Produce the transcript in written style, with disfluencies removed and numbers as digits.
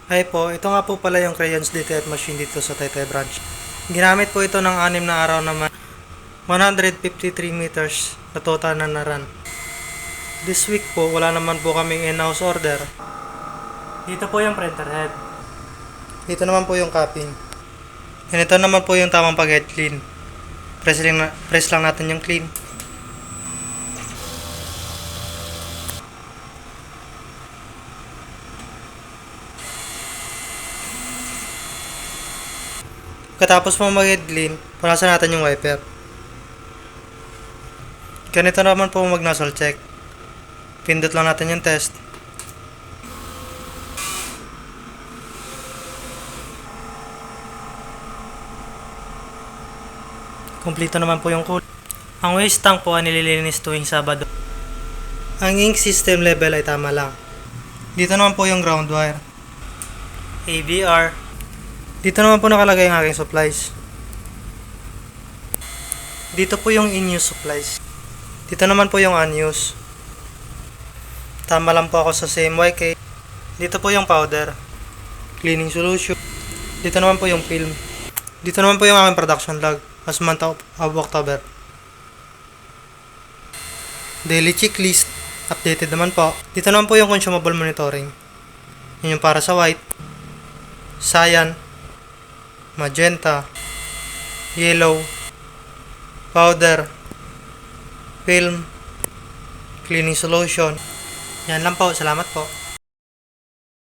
Ay po, ito nga po pala yung crayons DTF machine dito sa Taytay branch. Ginamit po ito ng 6 na araw naman. 153 meters na total na naran. This week po, wala naman po kaming in-house order. Dito po yung printer head. Dito naman po yung cupping. And ito naman po yung tamang pag-head clean. Press lang natin yung clean. Katapos po mag-head clean, punasan natin yung wiper. Ganito naman po mag-nozzle check. Pindot lang natin yung test. Kompleto naman po yung kulay. Ang waste tank po ay nililinis tuwing Sabado. Ang ink system level ay tama lang. Dito naman po yung ground wire. ABR. Dito naman po nakalagay ang aking supplies. Dito po yung in-use supplies. Dito naman po yung unused. Tama lang po ako sa same YK. Dito po yung powder. Cleaning solution. Dito naman po yung film. Dito naman po yung aking production log as month of October. Daily checklist. Updated naman po. Dito naman po yung consumable monitoring. Yun yung para sa white, cyan, magenta, yellow, powder, film, cleaning solution. Yan lang po. Salamat po.